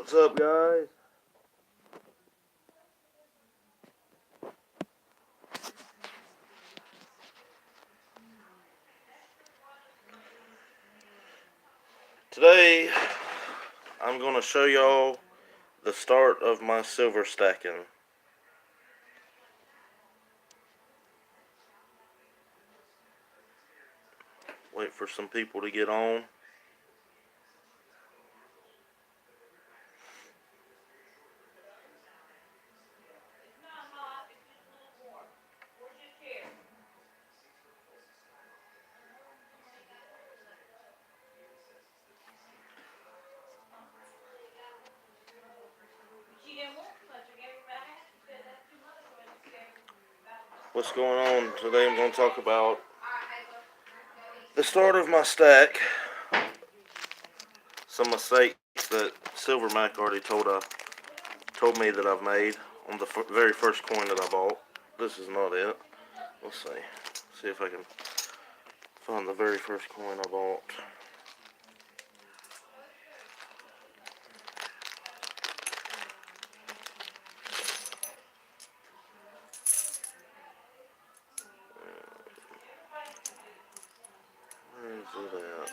What's up, guys? Today, I'm going to show y'all the start of my silver stacking. Wait for some people to get on. What's going on? Today I'm going to talk about the start of my stack. Some mistakes that Silver Mac already told me that I've made on the very first coin that I bought. This is not it. Let's see if I can find the very first coin I bought. Where is it at?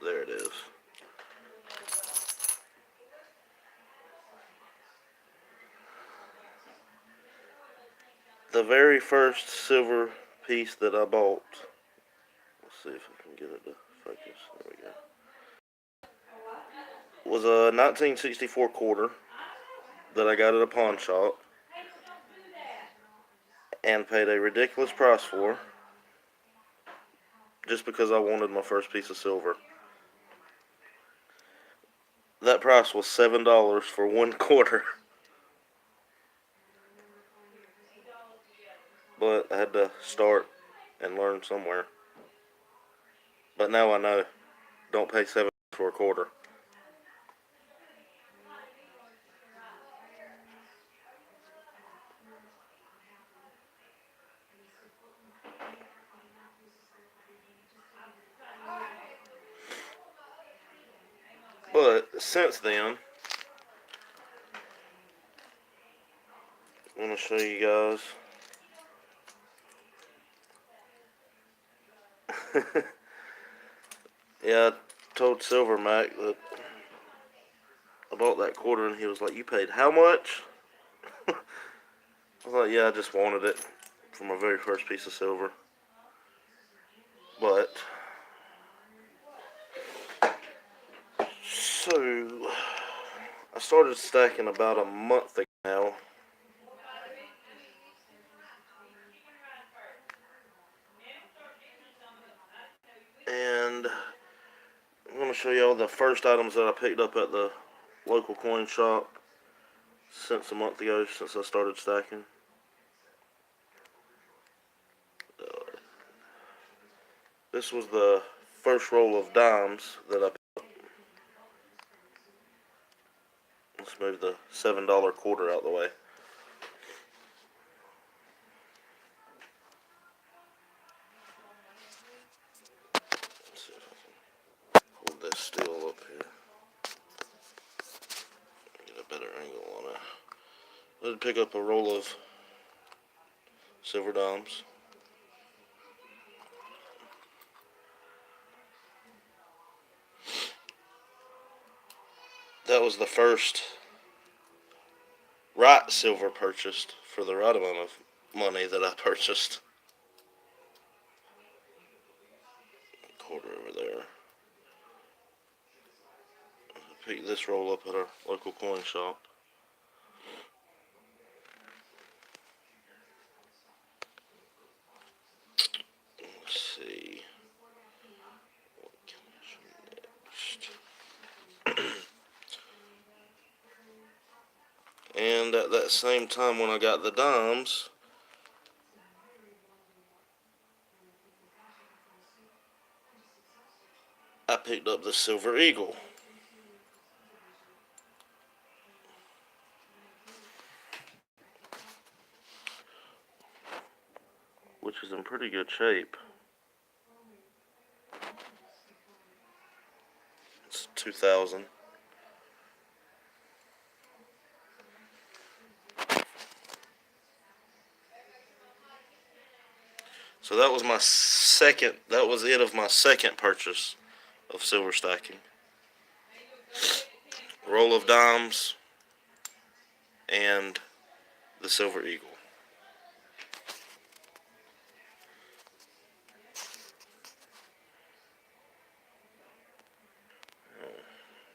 There it is. The very first silver piece that I bought. Let's see if I can get it to focus. There we go. Was a 1964 quarter that I got at a pawn shop and paid a ridiculous price for, just because I wanted my first piece of silver. That price was $7 for 1/4. But I had to start and learn somewhere. But now I know. Don't pay $7 for a quarter. But since then, I'm going to show you guys. Yeah, I told Silver Mac that I bought that quarter and he was like, "You paid how much?" I was like, "Yeah, I just wanted it for my very first piece of silver." But, so, I started stacking about a month ago now. And I'm going to show y'all the first items that I picked up at the local coin shop since a month ago, since I started stacking. This was the first roll of dimes that I picked up. Let's move the $7 quarter out of the way. Let's see if I can hold this still up here. Get a better angle on it. Let's pick up a roll of silver dimes. That was the first right silver purchased for the right amount of money that I purchased. Quarter over there. I picked this roll up at our local coin shop. Let's see. What comes next? And at that same time when I got the dimes, I picked up the Silver Eagle. Which is in pretty good shape. It's 2000. So that was my second. That was it of my second purchase of silver stacking. Roll of dimes and the Silver Eagle.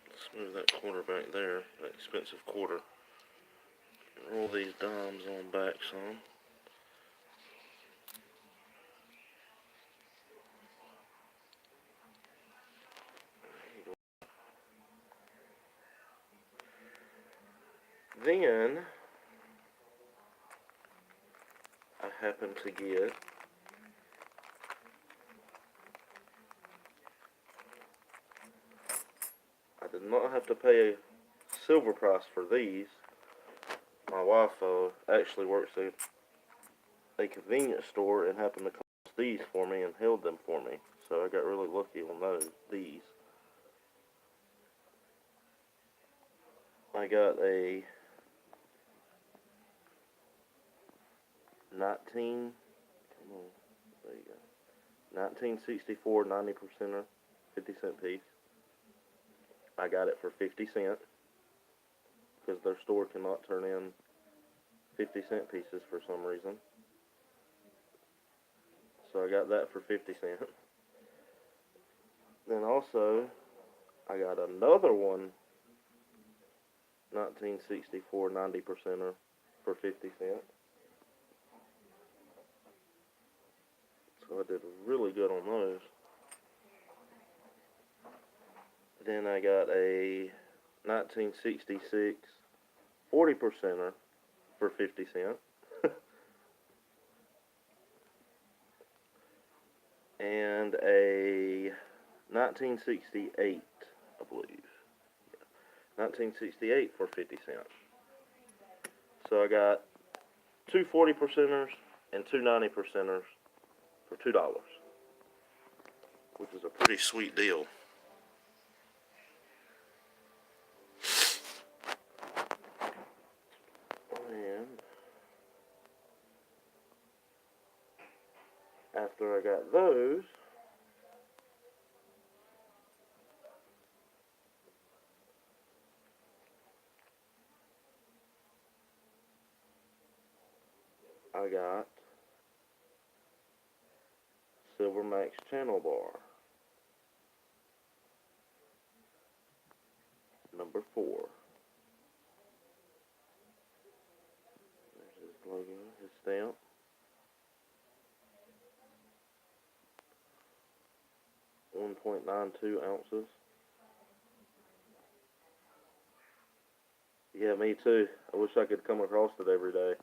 Let's move that quarter back there, that expensive quarter. Roll these dimes on back some. Then I happen to get I did not have to pay a silver price for these. My wife actually works at a convenience store and happened to cost these for me and held them for me. So I got really lucky on these. I got a 1964 90%er, 50-cent piece. I got it for 50 cents because their store cannot turn in 50-cent pieces for some reason. So I got that for 50 cents. Then also, I got another one, 1964 90%er for 50 cents. So I did really good on those. Then I got a 1966 40%er for 50 cents. And a 1968, I believe. 1968 for 50 cents. So I got two 40%ers and two 90%ers for $2, which is a pretty sweet deal. And after I got those, I got Silver Max channel bar, number 4. There's his logo, his stamp. 1.92 ounces. Yeah, me too. I wish I could come across it every day.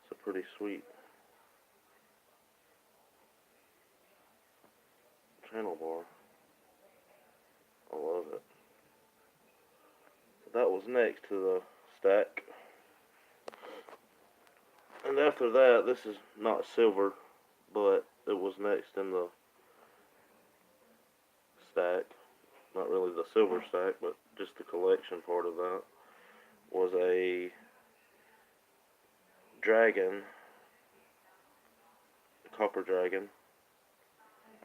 It's a pretty sweet channel bar. I love it. So that was next to the stack. And after that, this is not silver, but it was next in the stack. Not really the silver stack, but just the collection part of that. Was a dragon, a copper dragon,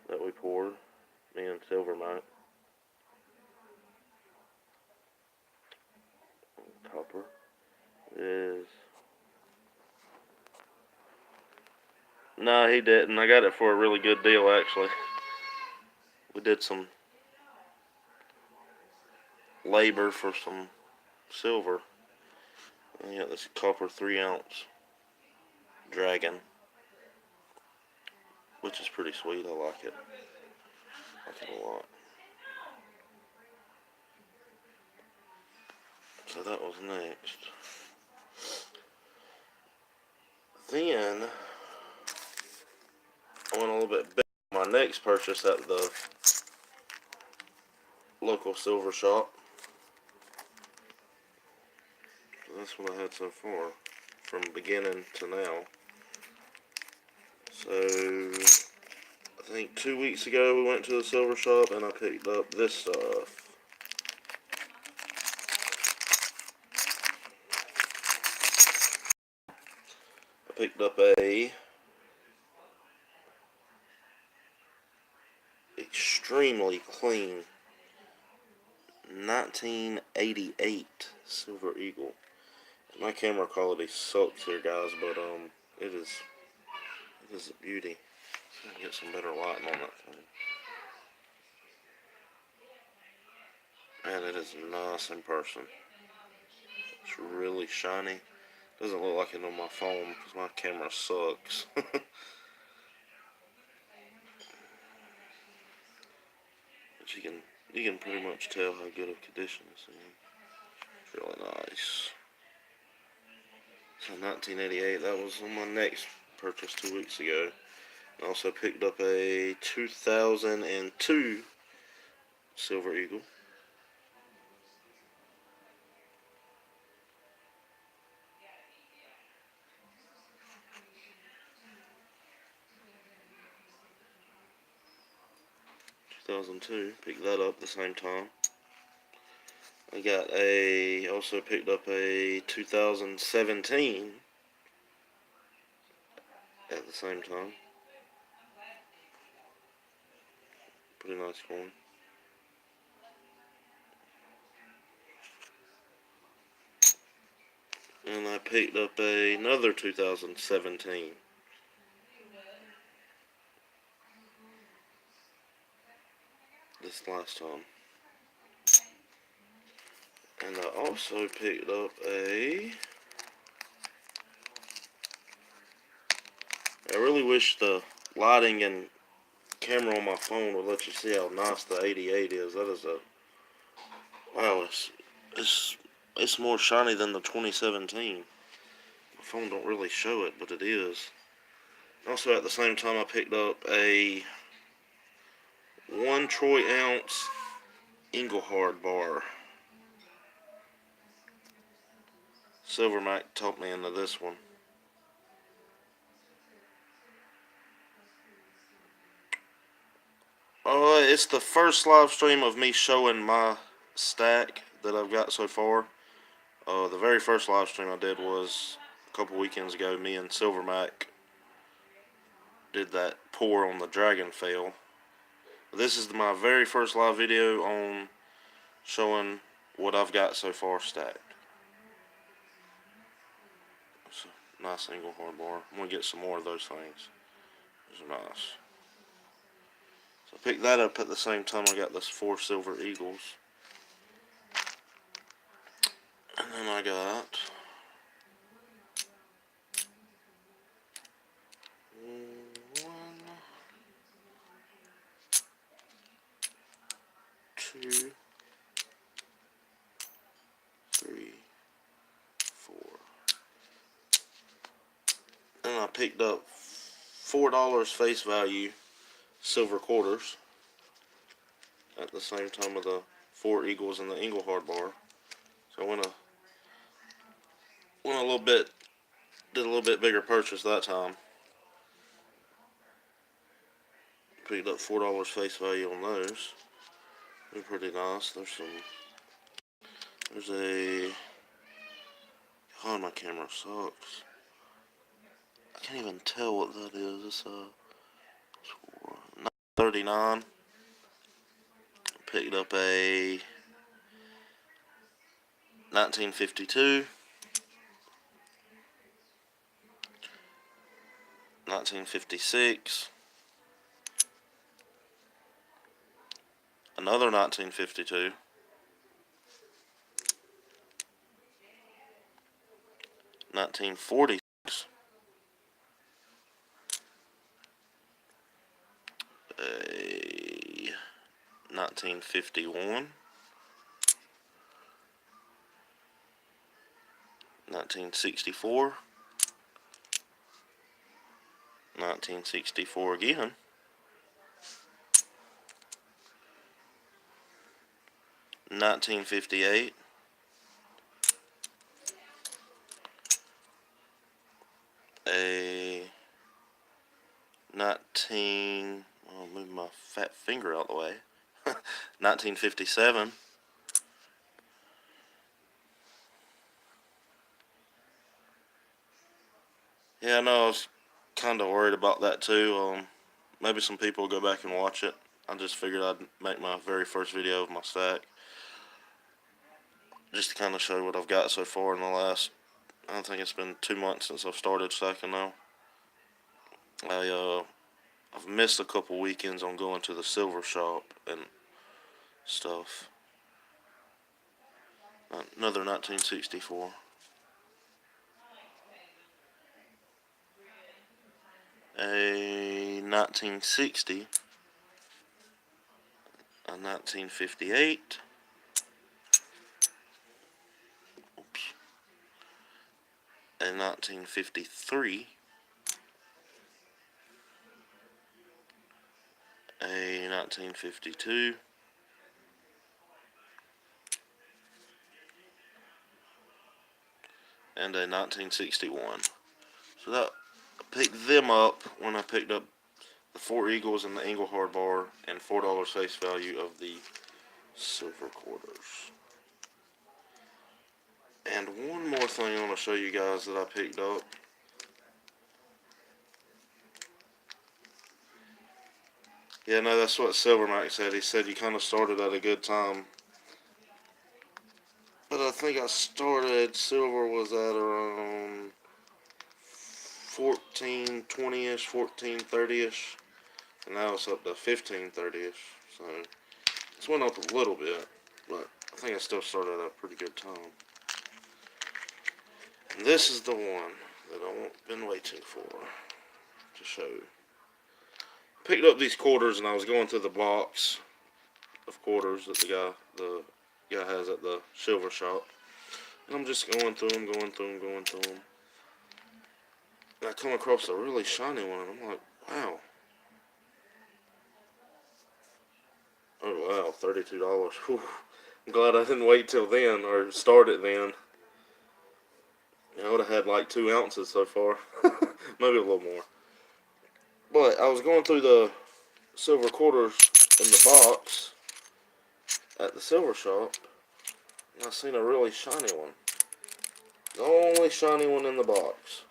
that we poured, me and Silver Mike. Copper is... No, he didn't. I got it for a really good deal, actually. We did some labor for some silver. And yeah, this copper 3-ounce dragon, which is pretty sweet. I like it. I like it a lot. So that was next. Then I went a little bit big on my next purchase at the local silver shop. So that's what I had so far, from beginning to now. So think 2 weeks ago we went to the silver shop and I picked up this stuff. I picked up a extremely clean 1988 Silver Eagle. My camera quality sucks here, guys, but it is a beauty. So I can get some better lighting on that thing. Man, it is nice in person. It's really shiny. Doesn't look like it on my phone because my camera sucks. But you can pretty much tell how good of condition it's in. It's really nice. So 1988, that was on my next purchase 2 weeks ago. I also picked up a 2002 Silver Eagle. Picked that up at the same time. Also picked up a 2017 at the same time. Pretty nice coin. And I picked up another 2017. This last time. And I also picked up I really wish the lighting and camera on my phone would let you see how nice the 88 is. That is wow, it's more shiny than the 2017. My phone don't really show it, but it is. Also, at the same time, I picked up a 1 troy ounce Engelhard bar. Silver Mac talked me into this one. It's the first live stream of me showing my stack that I've got so far. The very first live stream I did was a couple weekends ago. Me and Silver Mac did that pour on the Dragon Fail. This is my very first live video on showing what I've got so far stacked. It's a nice Engelhard bar. I'm going to get some more of those things. Those are nice. So I picked that up at the same time I got this 4 Silver Eagles. And then I got 1, 2, 3, 4. And I picked up $4 face value silver quarters at the same time with the 4 Eagles and the Engelhard bar. So I went a little bit, did a little bit bigger purchase that time. Picked up $4 face value on those. They're pretty nice. There's a, oh, my camera sucks. I can't even tell what that is. It's a 39. Picked up a 1952. 1956. Another 1952. 1940. A 1951. 1964. 1964 again. 1958. A 19, move my fat finger out the way. 1957. Yeah, I know, I was kind of worried about that too. Maybe some people will go back and watch it. I just figured I'd make my very first video of my stack, just to kind of show what I've got so far in the last, I don't think it's been 2 months since I've started stacking now. I've missed a couple weekends on going to the silver shop and stuff. Another 1964. A 1960. A 1958. Oops. A 1953. A 1952. And a 1961. So that, I picked them up when I picked up the 4 Eagles and the Engelhard bar and $4 face value of the silver quarters. And one more thing I want to show you guys that I picked up. Yeah, no, that's what Silver Mike said. He said you kind of started at a good time. But I think I started, silver was at around 1420-ish, 1430-ish. And now it's up to 1530-ish. So it's went up a little bit. But I think I still started at a pretty good time. And this is the one that I've been waiting for to show. Picked up these quarters and I was going through the box of quarters that the guy has at the silver shop. And I'm just going through them. And I come across a really shiny one and I'm like, wow. Oh wow, $32. Whew. I'm glad I didn't wait till then or start it then. I would have had like 2 ounces so far. Maybe a little more. But I was going through the silver quarters in the box at the silver shop, and I seen a really shiny one. The only shiny one in the box.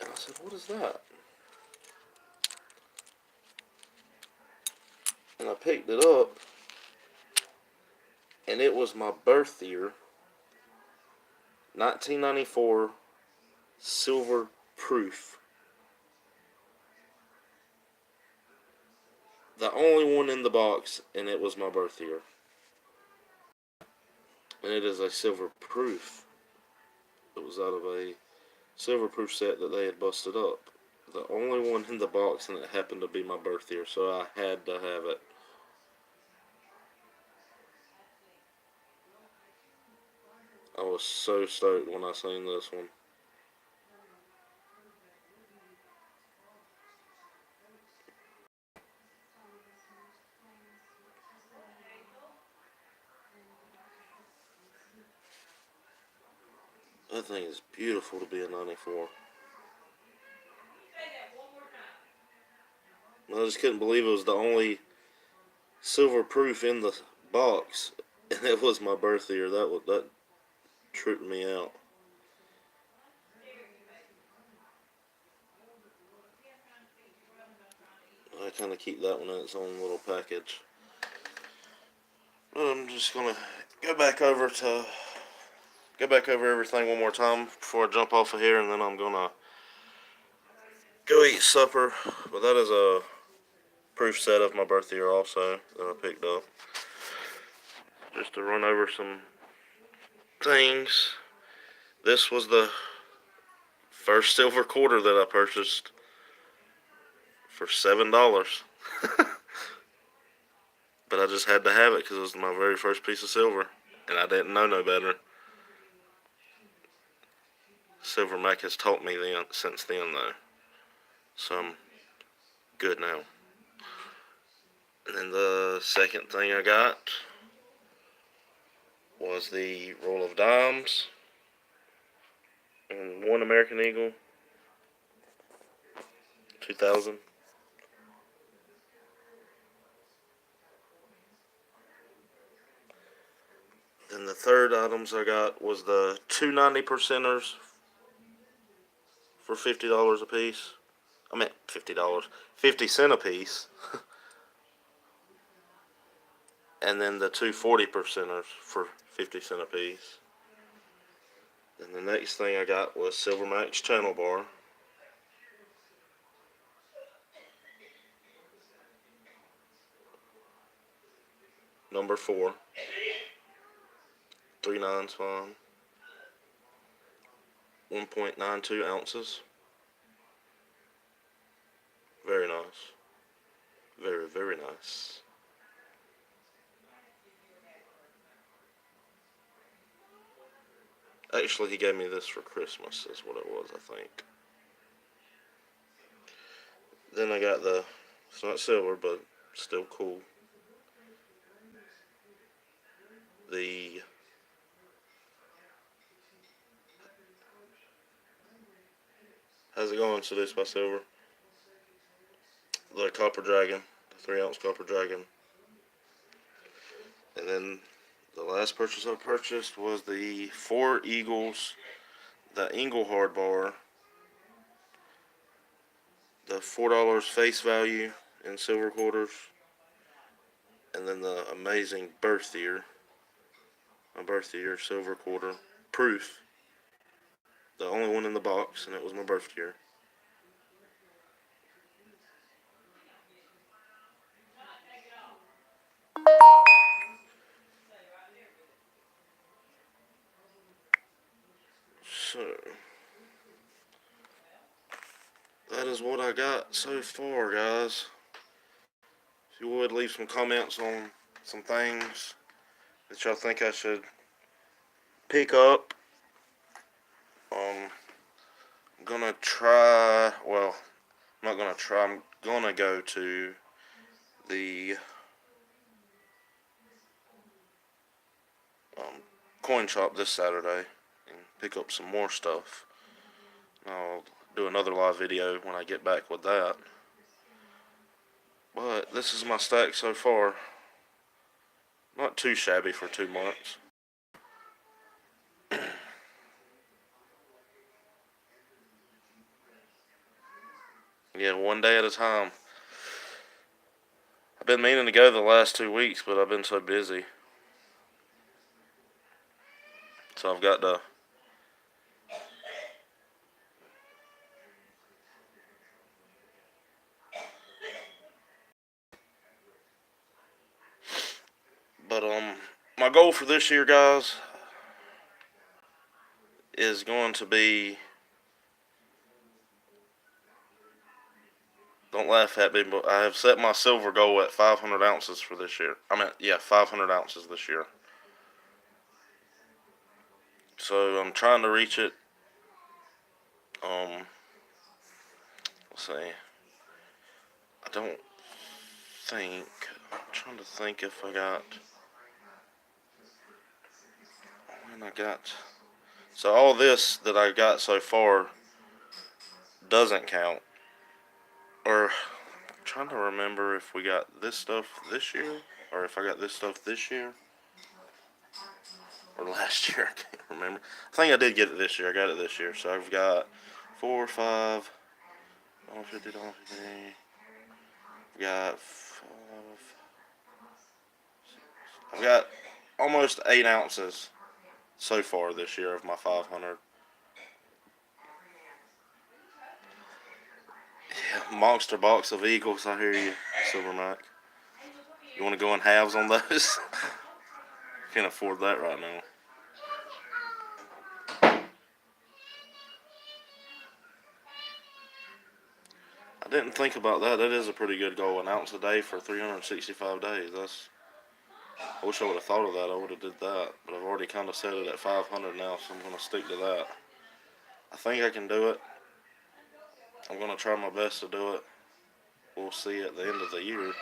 And I said, what is that? And I picked it up, and it was my birth year, 1994 silver proof. The only one in the box, and it was my birth year. And it is a silver proof. It was out of a silver proof set that they had busted up. The only one in the box, and it happened to be my birth year, so I had to have it. I was so stoked when I seen this one. That thing is beautiful to be a 94. I just couldn't believe it was the only silver proof in the box, and it was my birth year. That tripped me out. I kind of keep that one in its own little package. But I'm just gonna go back over everything one more time before I jump off of here, and then I'm gonna go eat supper. But that is a proof set of my birth year also that I picked up. Just to run over some things. This was the first silver quarter that I purchased for $7. But I just had to have it because it was my very first piece of silver, and I didn't know no better. Silver Mac has taught me since then, though, so I'm good now. And then the second thing I got was the roll of dimes and one American Eagle 2000. Then the third items I got was the 290 percenters for $50 a piece. I meant $50, 50 cents a piece. And then the 240 percenters for 50 cents a piece. And the next thing I got was Silvermax channel bar. Number 4. 3/9's fine. 1.92 ounces. Very nice. Very, very nice. Actually, he gave me this for Christmas, is what it was, I think. Then I got the, it's not silver, but still cool. The how's it going? Seduced by Silver. The Copper Dragon, the 3-ounce Copper Dragon. And then the last purchase I purchased was the 4 Eagles, the Engelhard bar, the $4 face value in silver quarters, and then the amazing birth year, my birth year silver quarter proof, the only one in the box, and it was my birth year. So that is what I got so far, guys. If you would, leave some comments on some things that y'all think I should pick up. I'm gonna try, well, I'm not gonna try, I'm gonna go to the coin shop this Saturday and pick up some more stuff. I'll do another live video when I get back with that. But this is my stack so far. Not too shabby for 2 months. Yeah, one day at a time. I've been meaning to go the last 2 weeks, but I've been so busy. So I've got to but my goal for this year, guys, is going to be, don't laugh at me, but I have set my silver goal at 500 ounces for this year. 500 ounces this year. So I'm trying to reach it. Let's see. I don't think, I'm trying to think if I got, when I got, so all this that I got so far doesn't count. Or, I'm trying to remember if we got this stuff this year, or if I got this stuff this year, or last year, I can't remember. I think I did get it this year, I got it this year, so I've got 4, 5, $1.50, $1.50, I've got 5, I've got almost 8 ounces so far this year of my 500. Yeah, monster box of Eagles, I hear you, Silvermax. You want to go in halves on those? Can't afford that right now. I didn't think about that. That is a pretty good goal, an ounce a day for 365 days. I wish I would have thought of that. I would have did that, but I've already kind of set it at 500 now, so I'm going to stick to that. I think I can do it. I'm going to try my best to do it. We'll see at the end of the year.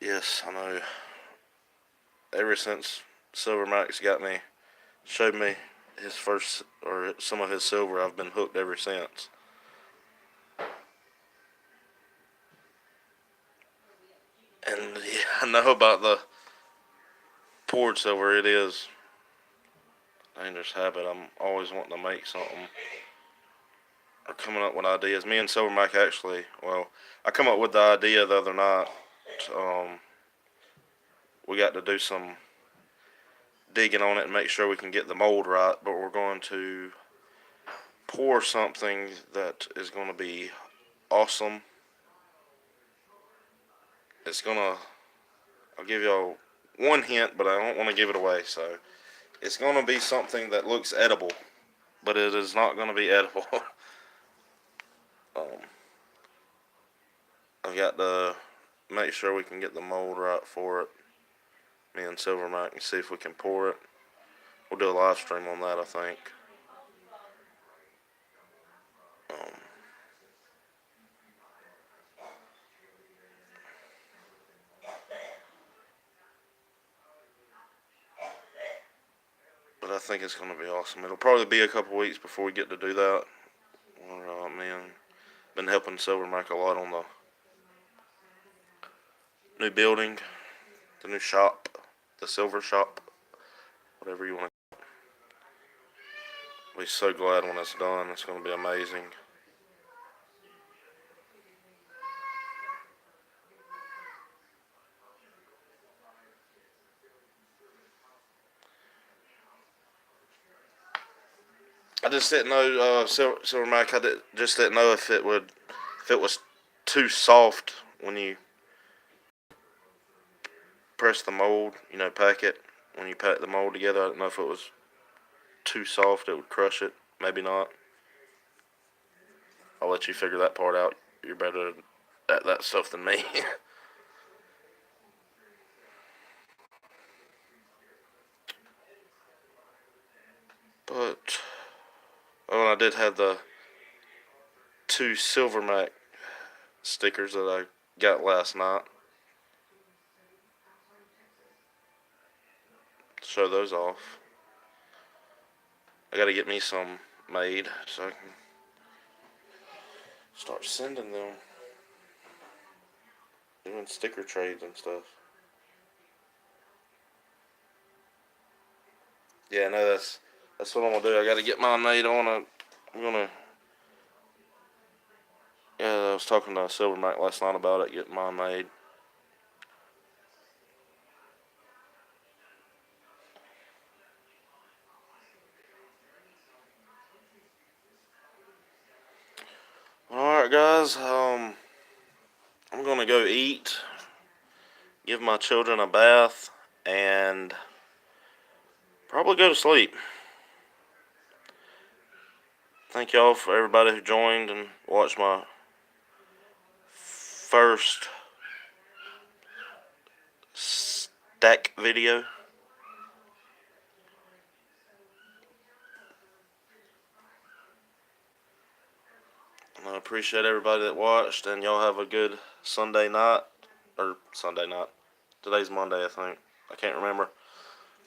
Yes, I know. Ever since Silver Max showed me his first, or some of his silver. I've been hooked ever since. And yeah, I know about the poured silver. It is a dangerous habit. I'm always wanting to make something or coming up with ideas. Me and Silver Mac actually, well, I come up with the idea the other night. Um, we got to do some digging on it and make sure we can get the mold right, but we're going to pour something that is going to be awesome. It's gonna, I'll give y'all one hint, but I don't want to give it away. So it's gonna be something that looks edible, but it is not gonna be edible. um, I've got to make sure we can get the mold right for it. Me and Silver Mike can see if we can pour it. We'll do a live stream on that, I think. Um, but I think it's going to be awesome. It'll probably be a couple weeks before we get to do that. Man, been helping Silver Mike a lot on the new building, the new shop, the silver shop, whatever you want to. I'll be so glad when it's done. It's going to be amazing. I just didn't know, Silver Mike. Just didn't know if it was too soft when you press the mold. Pack it when you pack the mold together. I didn't know if it was too soft, it would crush it. Maybe not. I'll let you figure that part out. You're better at that stuff than me. But I did have the 2 Silver Mac stickers that I got last night. Show those off. I gotta get me some made so I can start sending them. Doing sticker trades and stuff. Yeah, no, that's what I'm gonna do. I gotta get mine made. I'm gonna. Yeah, I was talking to Silver Mac last night about it, getting mine made. Alright, guys, I'm gonna go eat, give my children a bath, and probably go to sleep. Thank y'all for everybody who joined and watched my first stack video. And I appreciate everybody that watched, and y'all have a good Sunday night, or Sunday night. Today's Monday, I think. I can't remember.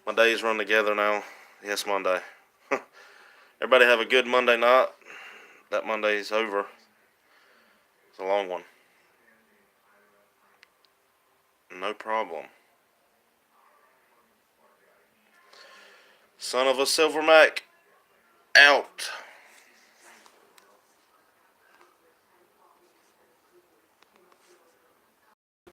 My days run together now. Yes, Monday. Everybody have a good Monday night. That Monday's over. It's a long one. No problem. Son of a Silver Mac, out.